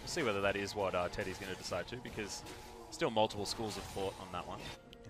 We'll see whether that is what Teddy's going to decide to, because still multiple schools of thought on that one.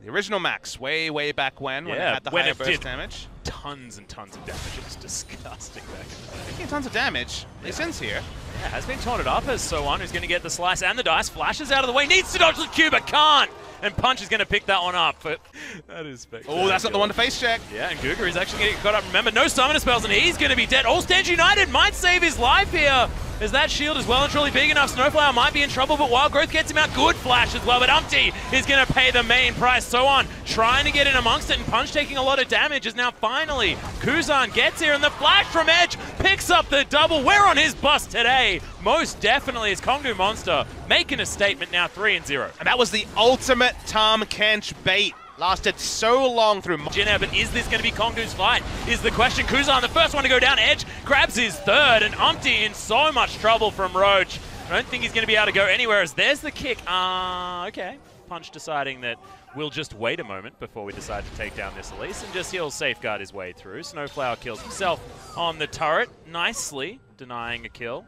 The original Max, way back when it had the higher burst damage. Tons and tons of damage. It was disgusting back in the day. Taking tons of damage. Leesin's here. Yeah, has been taunted up as So1, who's going to get the slice and the dice. Flashes out of the way, needs to dodge the Q, but can't. And Punch is going to pick that one up, but that is spectacular. Oh, that's not the one to face check. Yeah, and Guga is actually going to get caught up. Remember, no summoner spells, and he's going to be dead. All Stands United might save his life here, as that shield is well and truly big enough. Snowflower might be in trouble, but Wild Growth gets him out. Good flash as well, but Umpty is going to pay the main price. So1 trying to get in amongst it, and Punch taking a lot of damage as now finally Kuzan gets here, and the flash from Edge picks up the double. We're on his bus today. Most definitely is Kongdu Monster making a statement now, 3-0. And that was the ultimate Tahm Kench bait. Lasted so long through Jin, but is this going to be Kongdu's fight? Is the question. Kuzan, the first one to go down. Edge grabs his third, and Umpty in so much trouble from Roach. I don't think he's going to be able to go anywhere, as there's the kick. Okay. Punch deciding that we'll just wait a moment before we decide to take down this Elise, and just he'll safeguard his way through. Snowflower kills himself on the turret, nicely denying a kill.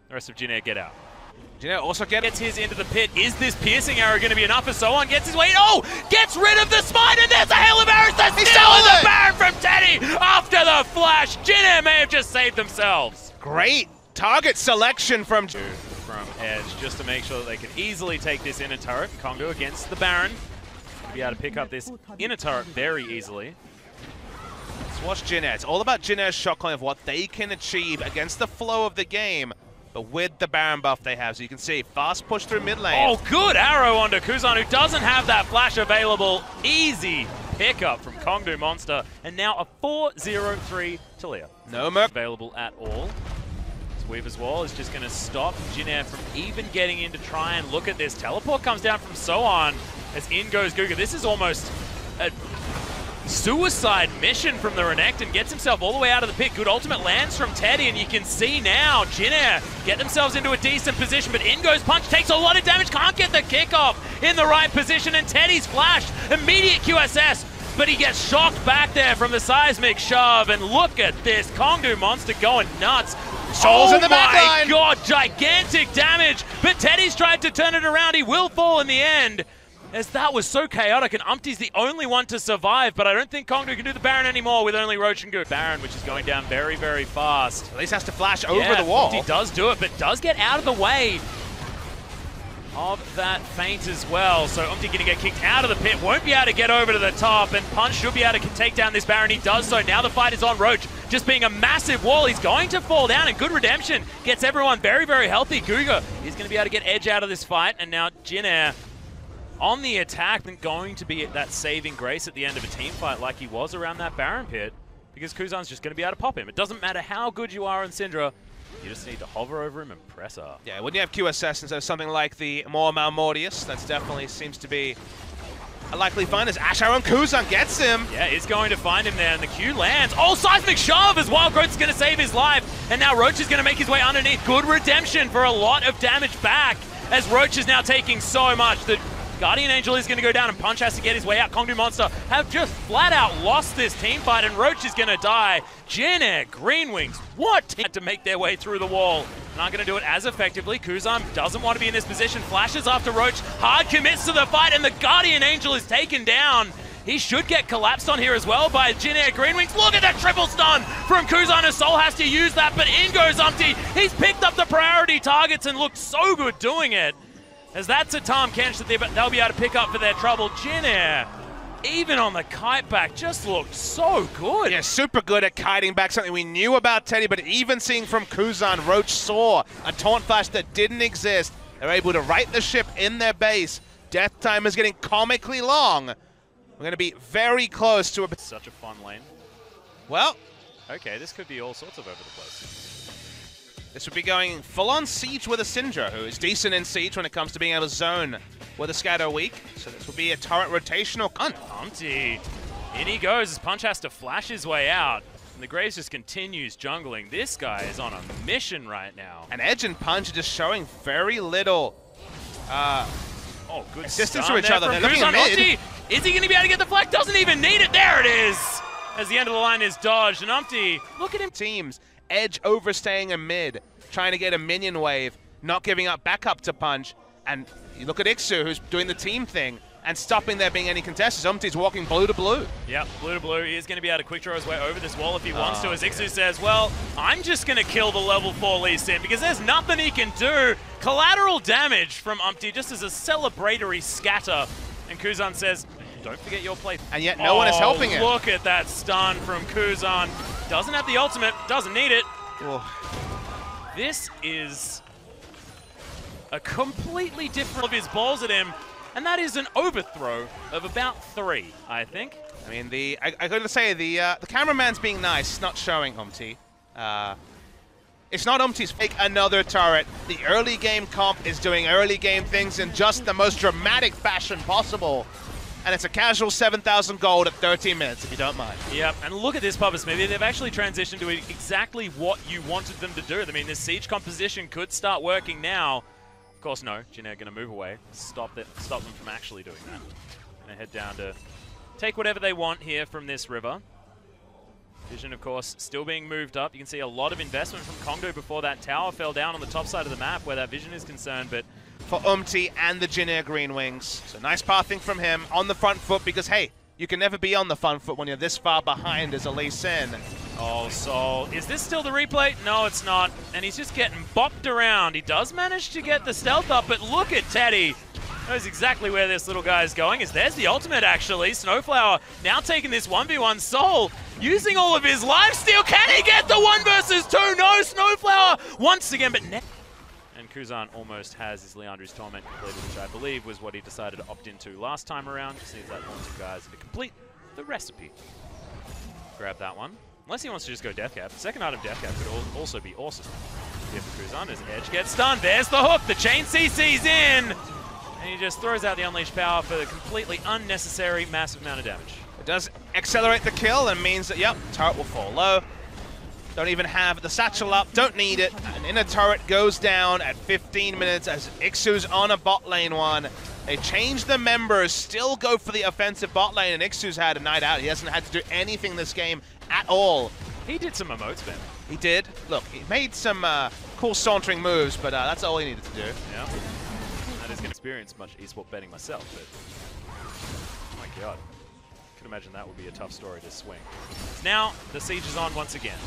The rest of Jin get out. Jin also gets his into the pit. Is this piercing arrow going to be enough? For So1 gets his way. Oh! Gets rid of the smite, and there's a hail of arrows. The steal of the Baron from Teddy after the flash. Jin may have just saved themselves. Great target selection from Edge, just to make sure that they can easily take this inner turret. Kongdu against the Baron. Be able to pick up this inner turret very easily. Let's watch Jin. It's all about Jin's shot calling of what they can achieve against the flow of the game, but with the Baron buff they have. So you can see fast push through mid lane. Oh, good arrow onto Kuzan, who doesn't have that flash available. Easy pickup from Kongdu Monster, and now a 4-0-3 Talia. No Merc available at all. Weaver's Wall is just going to stop Jin from even getting in to try and look at this. Teleport comes down from So1 as in goes Guga. This is almost a suicide mission from the Renekton. Gets himself all the way out of the pit. Good ultimate lands from Teddy, and you can see now Jin get themselves into a decent position, but in goes Punch, takes a lot of damage, can't get the kickoff in the right position, and Teddy's flashed. Immediate QSS, but he gets shocked back there from the seismic shove, and look at this. Kongdu Monster going nuts. Souls in the back line. Oh my god, gigantic damage, but Teddy's tried to turn it around. He will fall in the end, as that was so chaotic, and Umpty's the only one to survive, but I don't think Kongdu can do the Baron anymore with only Roach and Good. Baron, which is going down very, very fast. At least has to flash over the wall. He does do it, but does get out of the way of that feint as well. So Umpty going to get kicked out of the pit, won't be able to get over to the top, and Punch should be able to take down this Baron. He does so. Now the fight is on Roach, just being a massive wall. He's going to fall down, and good redemption gets everyone very, very healthy. Guga is going to be able to get Edge out of this fight, and now Jin on the attack, and going to be that saving grace at the end of a team fight like he was around that Baron pit, because Kuzan's just going to be able to pop him. It doesn't matter how good you are in Syndra, you just need to hover over him and press up. Yeah, when you have QSS instead of something like the more Malmortius, that definitely seems to be a likely find, as Ash Arrow Kuzan gets him. Yeah, he's going to find him there, and the Q lands. Oh, seismic shove as Wild Growth is going to save his life, and now Roach is going to make his way underneath. Good redemption for a lot of damage back, as Roach is now taking so much that Guardian Angel is going to go down, and Punch has to get his way out. Kongdu Monster have just flat out lost this team fight, and Roach is going to die. Jin, Green Wings, what team to make their way through the wall? Not going to do it as effectively. Kuzan doesn't want to be in this position. Flashes after Roach. Hard commits to the fight, and the Guardian Angel is taken down. He should get collapsed on here as well by Jin Green Wings. Look at that triple stun from Kuzan. His Soul has to use that, but in goes Umpty. He's picked up the priority targets and looked so good doing it, as that's a Tahm Kench that they'll be able to pick up for their trouble. Jin, even on the kite back, just looked so good. Yeah, super good at kiting back, something we knew about Teddy, but even seeing from Kuzan, Roach saw a taunt flash that didn't exist. They're able to right the ship in their base. Death time is getting comically long. We're going to be very close to a... Such a fun lane. Well... Okay, this could be all sorts of over the place. This would be going full-on Siege with a Syndra, who is decent in Siege when it comes to being able to zone with a Scatter weak. So this will be a turret rotational cunt. Umpty. In he goes as Punch has to flash his way out. And the Graves just continues jungling. This guy is on a mission right now. And Edge and Punch are just showing very little good assistance to each other. They're looking at mid. Umpty. Is he going to be able to get the flag? Doesn't even need it. There it is. As the end of the line is dodged. And Umpty, look at him. Teams. Edge overstaying a mid, trying to get a minion wave. not giving up backup to punch. And you look at Ixu, who's doing the team thing and stopping there being any contestants. Umti's walking blue to blue. Yep, blue to blue. He is going to be able to quick draw his way over this wall if he wants to, as Ixu says, well, I'm just going to kill the level 4 Lee Sin because there's nothing he can do. Collateral damage from Umti just as a celebratory scatter. And Kuzan says, don't forget your play. And yet no one is helping it. Look at that stun from Kuzan. Doesn't have the ultimate, doesn't need it. This is a completely different of his balls at him. And that is an overthrow of about 3, I think. I mean, I got to say, the cameraman's being nice, not showing Umti. It's not Umti's fake another turret. The early game comp is doing early game things in just the most dramatic fashion possible. And it's a casual 7,000 gold at 13 minutes, if you don't mind. Yep, and look at this, Papa Smithy. They've actually transitioned to exactly what you wanted them to do. I mean, this siege composition could start working now. Of course, no. Jin Air going to move away. Stop them from actually doing that. Going to head down to take whatever they want here from this river. Vision, of course, still being moved up. You can see a lot of investment from Kongdo before that tower fell down on the top side of the map where that Vision is concerned, but for Umti and the Jin Air Green Wings. So nice pathing from him on the front foot because, hey, you can never be on the front foot when you're this far behind as a Lee Sin. Oh, Sol. Is this still the replay? No, it's not. And he's just getting bopped around. He does manage to get the stealth up, but look at Teddy. Knows exactly where this little guy is going. There's the ultimate, actually. Snowflower now taking this 1v1. Sol using all of his lifesteal. Can he get the 1 versus 2? No, Snowflower once again, but and Kuzan almost has his Leandri's Torment completed, which I believe was what he decided to opt into last time around. Just needs that Haunted guys to complete the recipe. Grab that one. Unless he wants to just go Death Cap. The second item, Death Cap, could also be awesome. Here for Kuzan as Edge gets stunned. There's the hook. The chain CC's in. And he just throws out the Unleashed Power for the completely unnecessary massive amount of damage. It does accelerate the kill and means that, yep, turret will fall low. Don't even have the satchel up, don't need it. An inner turret goes down at 15 minutes as Ixu's on a bot lane one. They change the members, still go for the offensive bot lane, and Ixu's had a night out. He hasn't had to do anything this game at all. He did some emotes, Ben. He did. Look, he made some cool sauntering moves, but that's all he needed to do. Yeah. That is going to experience much esport betting myself, but oh my god. I can imagine that would be a tough story to swing. Now, the siege is on once again.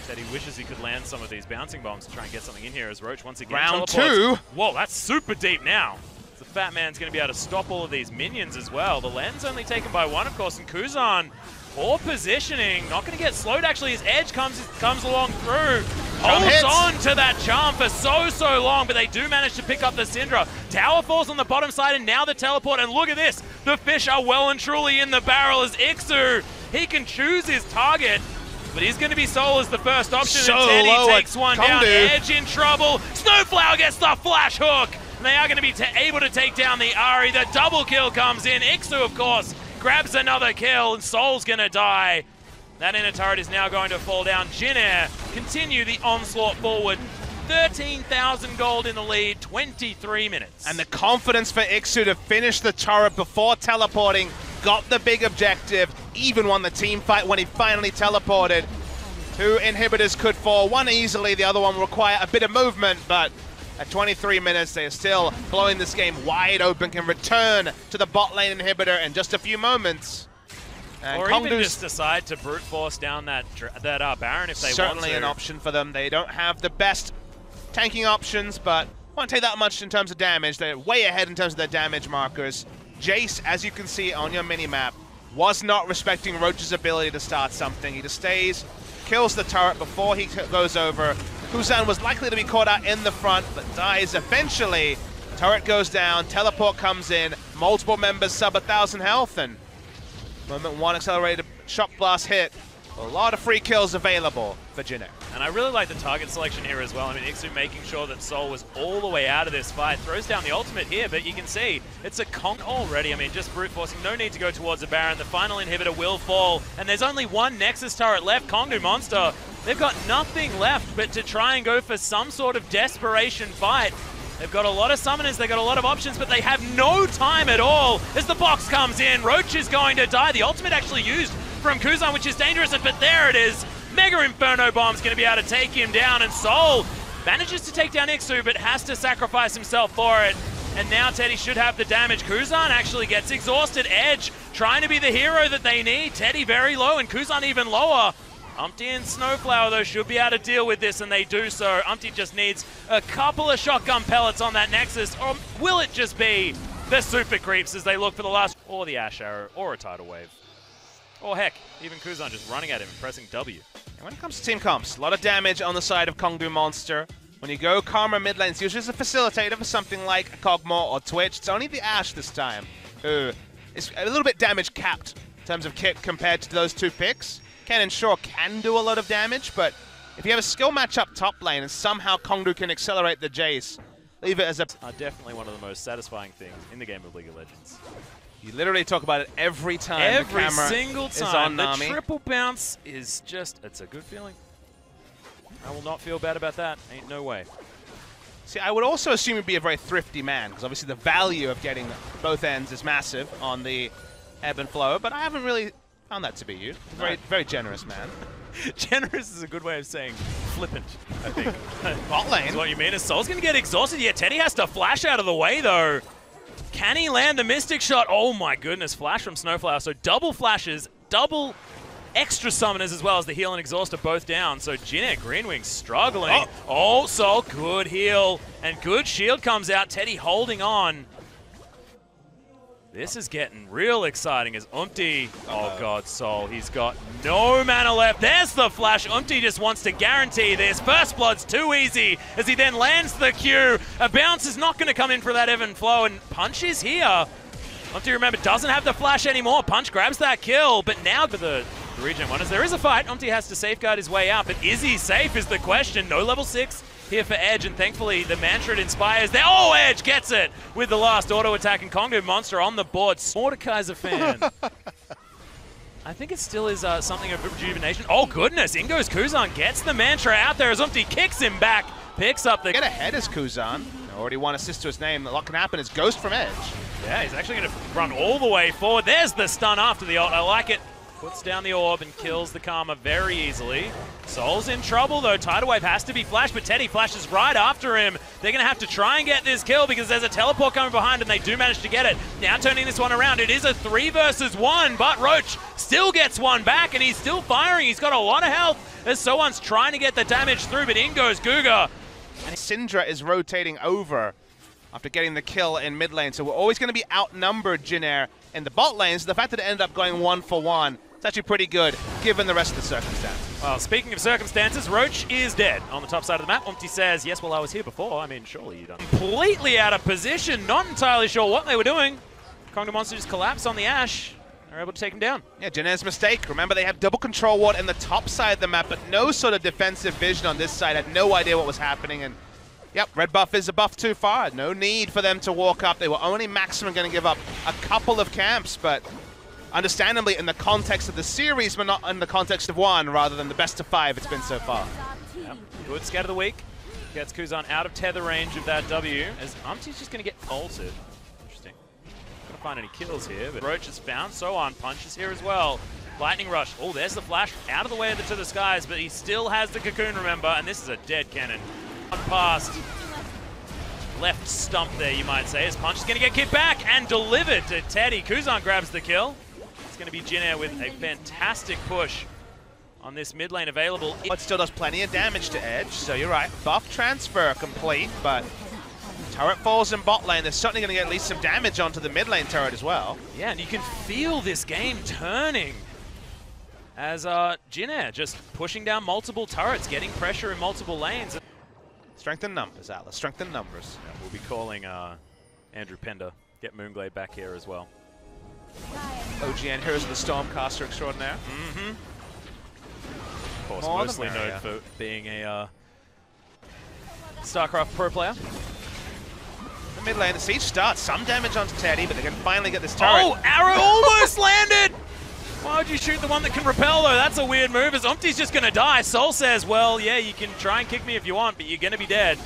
Said he wishes he could land some of these bouncing bombs to try and get something in here as Roach once again Round teleports. 2. Whoa, that's super deep now. The Fat Man's going to be able to stop all of these minions as well. The Len's only taken by 1, of course, and Kuzan, poor positioning. Not going to get slowed, actually. His Edge comes along through. Holds on to that charm for so long, but they do manage to pick up the Syndra. Tower falls on the bottom side, and now the teleport. And look at this. The fish are well and truly in the barrel as Ixu. He can choose his target. But he's going to be Sol as the first option, so and Teddy low takes one down. Edge in trouble. Snowflower gets the flash hook. And they are going to be able to take down the Ahri. The double kill comes in. Ixu, of course, grabs another kill, and Sol's going to die. That inner turret is now going to fall down. Jin Air continue the onslaught forward. 13,000 gold in the lead, 23 minutes. And the confidence for Ixu to finish the turret before teleporting, got the big objective, even won the team fight when he finally teleported. 2 inhibitors could fall, one easily, the other one will require a bit of movement, but at 23 minutes, they are still blowing this game wide open, can return to the bot lane inhibitor in just a few moments. And or even just decide to brute force down that Baron if they want to. Certainly an option for them. They don't have the best tanking options, but won't take that much in terms of damage. They're way ahead in terms of their damage markers. Jace, as you can see on your minimap, was not respecting Roach's ability to start something. He just stays, kills the turret before he goes over. Kuzan was likely to be caught out in the front, but dies eventually. Turret goes down, teleport comes in, multiple members sub 1,000 health, and moment 1 accelerated shock blast hit. A lot of free kills available for Jin Air. And I really like the target selection here as well. I mean, Ixu making sure that Sol was all the way out of this fight. Throws down the ultimate here, but you can see it's a Kong already. I mean, just brute forcing. No need to go towards a Baron. The final inhibitor will fall. And there's only 1 Nexus turret left. Kongdu Monster. They've got nothing left but to try and go for some sort of desperation fight. They've got a lot of summoners, they've got a lot of options, but they have no time at all as the box comes in. Roach is going to die. The ultimate actually used from Kuzan, which is dangerous, but there it is. Mega Inferno Bomb's going to be able to take him down, and Sol Manages to take down Ixu, but has to sacrifice himself for it. And now Teddy should have the damage. Kuzan actually gets exhausted. Edge trying to be the hero that they need. Teddy very low and Kuzan even lower. Umpty and Snowflower, though, should be able to deal with this, and they do so. Umpty just needs a couple of shotgun pellets on that Nexus, or will it just be the super creeps as they look for the last, or the Ash Arrow, or a Tidal Wave? Or heck, even Kuzan just running at him and pressing W. And when it comes to team comps, a lot of damage on the side of Kongbu Monster. When you go Karma mid lane, it's usually as a facilitator for something like Kog'Maw or Twitch. It's only the Ashe this time who is a little bit damage capped in terms of kit compared to those two picks. Ken and Shaw can do a lot of damage, but if you have a skill match up top lane and somehow Kongbu can accelerate the Jace, leave it as a... Definitely one of the most satisfying things in the game of League of Legends. You literally talk about it every time every the camera single is time. on The Nami. triple bounce is just, it's a good feeling. I will not feel bad about that. Ain't no way. See, I would also assume you'd be a very thrifty man, because obviously the value of getting both ends is massive on the ebb and flow, but I haven't really found that to be you. Very generous man. Generous is a good way of saying flippant, I think. Bot lane. That's what you mean. Is Soul's going to get exhausted. Yeah, Teddy has to flash out of the way, though. Can he land the Mystic Shot? Oh, my goodness. Flash from Snowflower. So double flashes, double extra summoners as well as the heal and exhaust are both down. So Jin Greenwing struggling. Oh, Soul, good heal. And good shield comes out. Teddy holding on. This is getting real exciting as Umpty, oh god, Soul, he's got no mana left. There's the flash. Umpty just wants to guarantee this. First blood's too easy as he then lands the Q. A bounce is not going to come in for that ebb and flow, and Punch is here. Umpty, remember, doesn't have the flash anymore. Punch grabs that kill, but now for the regen one, as there is a fight, Umpty has to safeguard his way out, but is he safe is the question. No level 6. Here for Edge, and thankfully the Mantra inspires there. Oh, Edge gets it with the last auto attack, and Kongbu Monster on the board. Mordekai's a fan. I think it still is something of rejuvenation. Oh, goodness. In goes Kuzan, gets the Mantra out there as Umpty kicks him back, picks up the... Get ahead as Kuzan. Already one assist to his name. What can happen is Ghost from Edge. Yeah, he's actually going to run all the way forward. There's the stun after the ult. I like it. Puts down the orb and kills the Karma very easily. Soul's in trouble though. Tidal Wave has to be flashed, but Teddy flashes right after him. They're going to have to try and get this kill because there's a teleport coming behind and they do manage to get it. Now turning this one around. It is a 3 versus 1, but Roach still gets one back and he's still firing. He's got a lot of health as Sowan's trying to get the damage through, but in goes Guga. And Syndra is rotating over after getting the kill in mid lane, so we're always going to be outnumbered, Jinair, in the bot lane, so the fact that it ended up going 1-for-1, it's actually pretty good, given the rest of the circumstances. Well, speaking of circumstances, Roach is dead on the top side of the map. Umpty says, yes, well, I was here before. I mean, surely you don't. Completely out of position, not entirely sure what they were doing. Kongbu Monster just collapsed on the Ashe. They're able to take him down. Yeah, Jinair's mistake. Remember, they have double control ward in the top side of the map, but no sort of defensive vision on this side. Had no idea what was happening, and yep, red buff is a buff too far. No need for them to walk up. They were only maximum going to give up a couple of camps, but understandably in the context of the series, but not in the context of one, rather than the best of 5 it's been so far. Yep. Good scat of the week. Gets Kuzan out of tether range of that W, as Umpty's just going to get ulted. Interesting. Not going to find any kills here, but Roach is found. Sowan punches here as well. Lightning Rush. Oh, there's the flash out of the way to the skies, but he still has the cocoon, remember, and this is a dead cannon. Past left stump there, you might say, as Punch is going to get kicked back and delivered to Teddy. Kuzan grabs the kill. It's going to be Jinair with a fantastic push on this mid lane available. But still does plenty of damage to Edge, so you're right. Buff transfer complete, but turret falls in bot lane. They're certainly going to get at least some damage onto the mid lane turret as well. Yeah, and you can feel this game turning as Jinair just pushing down multiple turrets, getting pressure in multiple lanes. Strength in numbers, Atlas. Strength in numbers. Yeah, we'll be calling Andrew Pender. Get Moonglade back here as well. OGN Heroes of the Stormcaster Extraordinaire. Mm-hmm. Of course, More mostly known for being a StarCraft pro player. The mid lane, the siege starts. Some damage onto Teddy, but they can finally get this turret. Oh, arrow almost landed! Why would you shoot the one that can repel, though? That's a weird move, as Umpty's just going to die. Soul says, well, yeah, you can try and kick me if you want, but you're going to be dead.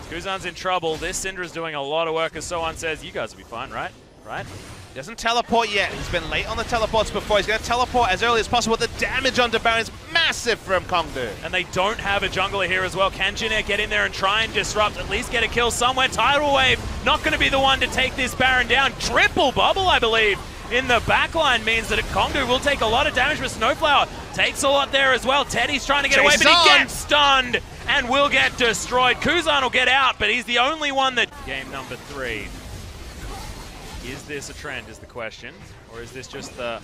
Kuzan's in trouble. This Syndra's doing a lot of work, as Sohan says, you guys will be fine, right? Right? He doesn't teleport yet. He's been late on the teleports before. He's going to teleport as early as possible. The damage onto Baron is massive from Kongdu. And they don't have a jungler here as well. Can Jin Air get in there and try and disrupt, at least get a kill somewhere? Tidal Wave not going to be the one to take this Baron down. Triple bubble, I believe, in the backline means that Kongdu will take a lot of damage, but Snowflower takes a lot there as well. Teddy's trying to get away, but he gets stunned and will get destroyed. Kuzan will get out, but he's the only one that... Game number 3. Is this a trend is the question, or is this just the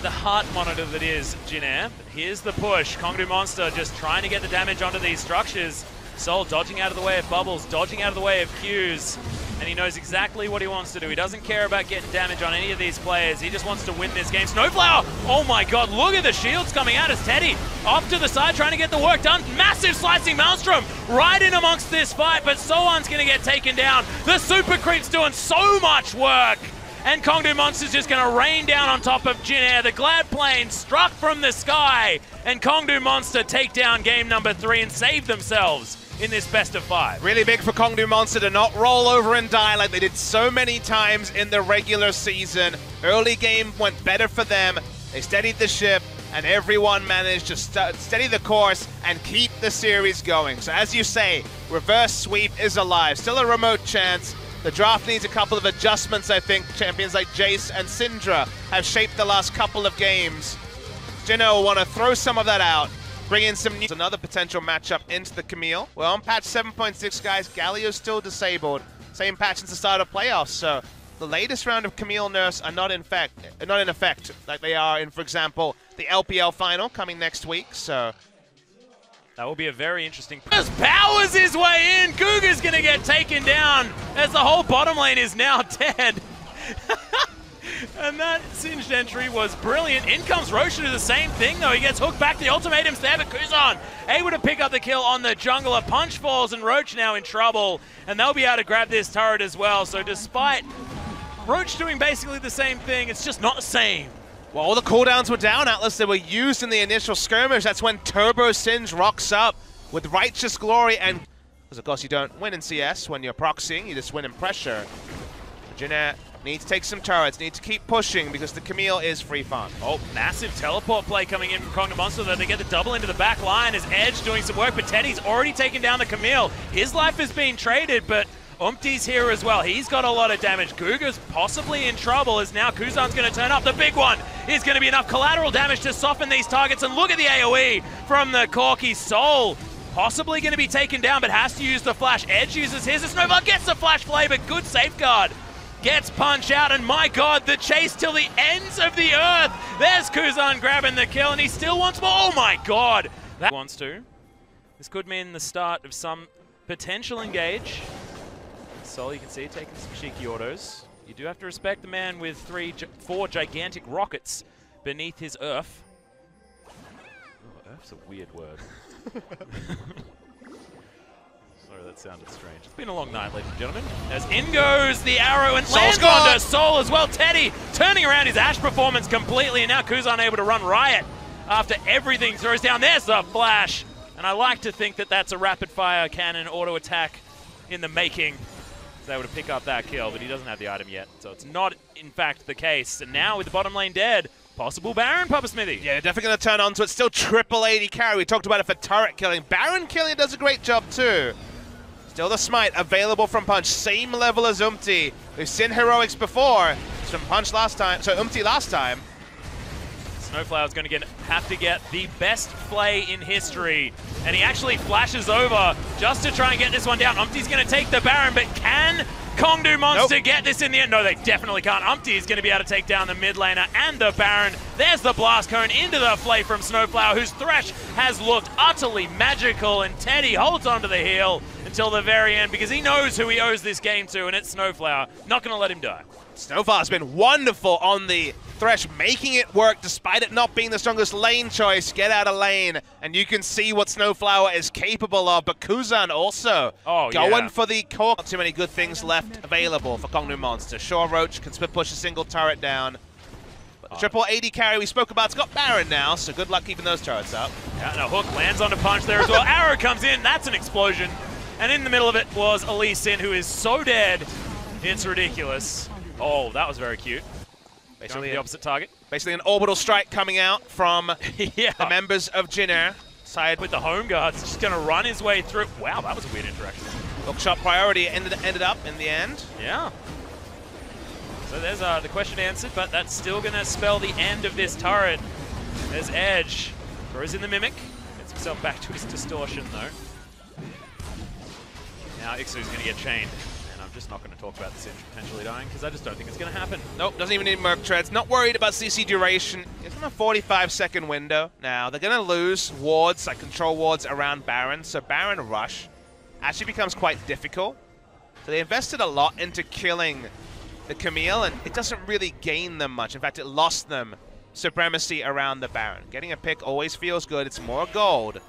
heart monitor that is Jin Air? But here's the push. Kongdu Monster just trying to get the damage onto these structures. Sol dodging out of the way of bubbles, dodging out of the way of Qs, and he knows exactly what he wants to do. He doesn't care about getting damage on any of these players. He just wants to win this game. Snowflower! Oh my god, look at the shields coming out as Teddy off to the side trying to get the work done. Massive slicing Maelstrom right in amongst this fight, but Soan's going to get taken down. The Super Creep's doing so much work. And Kongdu Monster's just going to rain down on top of Jin Air. The Glad Plane struck from the sky, and Kongdu Monster take down game number 3 and save themselves in this best of 5. Really big for Kongdu Monster to not roll over and die like they did so many times in the regular season. Early game went better for them. They steadied the ship, and everyone managed to steady the course and keep the series going. So as you say, reverse sweep is alive. Still a remote chance. The draft needs a couple of adjustments, I think. Champions like Jace and Syndra have shaped the last couple of games. Jino will want to throw some of that out. Bring in some new... Another potential matchup into the Camille. Well, on patch 7.6, guys, Galio's still disabled. Same patch since the start of playoffs, so the latest round of Camille nerfs are not in effect like they are in, for example, the LPL final coming next week, so... That will be a very interesting... Just powers his way in! Guga's going to get taken down as the whole bottom lane is now dead. And that singed entry was brilliant. In comes Roche to do the same thing, though. He gets hooked back. The ultimatum's there, but Kuzan able to pick up the kill on the jungler. Punch falls, and Roche now in trouble. And they'll be able to grab this turret as well. So despite Roche doing basically the same thing, it's just not the same. Well, all the cooldowns were down, Atlas. They were used in the initial skirmish. That's when Turbo Singe rocks up with Righteous Glory. And, because of course, you don't win in CS when you're proxying. You just win in pressure. Jin Air needs to take some turrets, needs to keep pushing because the Camille is free farm. Oh, massive teleport play coming in from Kongdu Monster, though. They get the double into the back line as Edge doing some work, but Teddy's already taken down the Camille. His life is being traded, but Umpty's here as well. He's got a lot of damage. Guga's possibly in trouble as now Kuzan's going to turn up. The big one is going to be enough collateral damage to soften these targets, and look at the AoE from the Corki. Soul possibly going to be taken down, but has to use the flash. Edge uses his. Snowball gets the flash play, but good safeguard. Gets Punch out, and my god, the chase till the ends of the earth. There's Kuzan grabbing the kill, and he still wants more. Oh my god. That wants to. This could mean the start of some potential engage. Sol, you can see, taking some cheeky autos. You do have to respect the man with 4 gigantic rockets beneath his earth. Oh, earth's a weird word. Sorry, that sounded strange. It's been a long night, ladies and gentlemen. As in goes the arrow and lands onto Sol as well. Teddy turning around his Ashe performance completely, and now Kuzan able to run riot after everything throws down. There's the flash, and I like to think that that's a rapid-fire cannon auto attack in the making. He's able to pick up that kill, but he doesn't have the item yet, so it's not, in fact, the case. And now with the bottom lane dead, possible Baron, Papa Smithy. Yeah, they're definitely going to turn on to it. Still triple AD carry. We talked about it for turret killing. Baron killing does a great job too. Still the smite available from Punch. Same level as Umpty. We've seen heroics before. It's from Punch last time, so Umpty last time. Snowflower's going to have to get the best play in history. And he actually flashes over just to try and get this one down. Umpty's going to take the Baron, but can Kongdu Monster get this in the end? No, they definitely can't. Umpty is going to be able to take down the mid laner and the Baron. There's the blast cone into the flay from Snowflower, whose Thresh has looked utterly magical, and Teddy holds onto the heel until the very end because he knows who he owes this game to, and it's Snowflower. Not going to let him die. Snowflower's been wonderful on the Thresh, making it work despite it not being the strongest lane choice. Get out of lane, and you can see what Snowflower is capable of. But Kuzan also going for the core. Not too many good things left available for Kongdu Monster. Sure, Roach can split push a single turret down. But the triple AD carry we spoke about, it's got Baron now, so good luck keeping those turrets up. Yeah, and a hook lands onto Punch there as well. Arrow comes in, that's an explosion. And in the middle of it was Elise Sin, who is so dead, it's ridiculous. Oh, that was very cute. Basically the opposite target. Basically an orbital strike coming out from yeah. the members of Jin Air. Side with the home guards, just going to run his way through. Wow, that was a weird interaction. Hookshot priority ended up in the end. Yeah. So there's the question answered, but that's still going to spell the end of this turret. There's Edge. Throws in the Mimic. Gets himself back to his distortion, though. Now Ixu's going to get chained. And I'm just not going to talk about the Singe potentially dying, because I just don't think it's going to happen. Nope, doesn't even need Merc Treads. Not worried about CC duration. It's in a 45-second window. Now, they're going to lose wards, like control wards around Baron. So Baron Rush actually becomes quite difficult. So they invested a lot into killing the Camille, and it doesn't really gain them much. In fact, it lost them supremacy around the Baron. Getting a pick always feels good. It's more gold.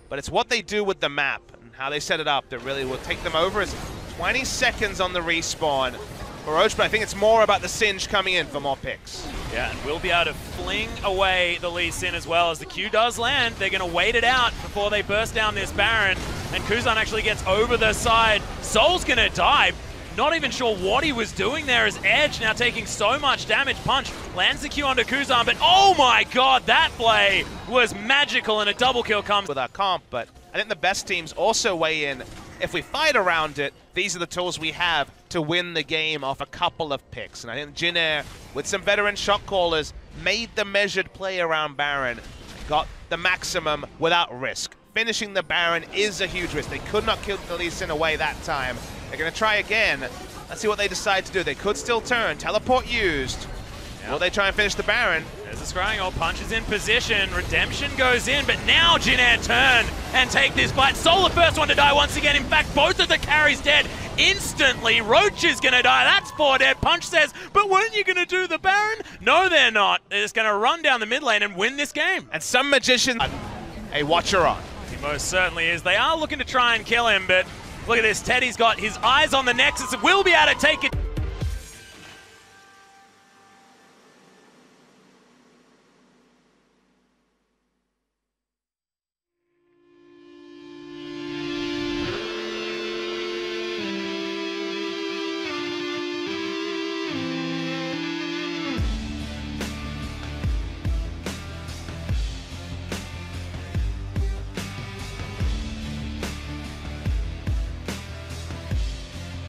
But it's what they do with the map and how they set it up that really will take them over. It's 20 seconds on the respawn for Roach, but I think it's more about the Singe coming in for more picks. Yeah, and we'll be able to fling away the Lee Sin as well. As the Q does land, they're going to wait it out before they burst down this Baron. And Kuzan actually gets over the side. Soul's going to die. Not even sure what he was doing there as Edge now taking so much damage. Punch lands the Q onto Kuzan, but oh my god, that play was magical, and a double kill comes with our comp. But I think the best teams also weigh in. If we fight around it, these are the tools we have to win the game off a couple of picks. And I think Jin Air, with some veteran shot callers, made the measured play around Baron, got the maximum without risk. Finishing the Baron is a huge risk. They could not kill the Lee Sin away that time. They're going to try again. Let's see what they decide to do. They could still turn. Teleport used. Yep. Will they try and finish the Baron? There's a scrying ult. Punch is in position. Redemption goes in, but now Jin Air turn and take this fight. Soul the first one to die once again. In fact, both of the carries dead instantly. Roach is going to die. That's 4 dead. Punch says, but weren't you going to do the Baron? No, they're not. They're just going to run down the mid lane and win this game. And some magician, a watcher on. He most certainly is. They are looking to try and kill him, but look at this. Teddy's got his eyes on the Nexus. Will be able to take it.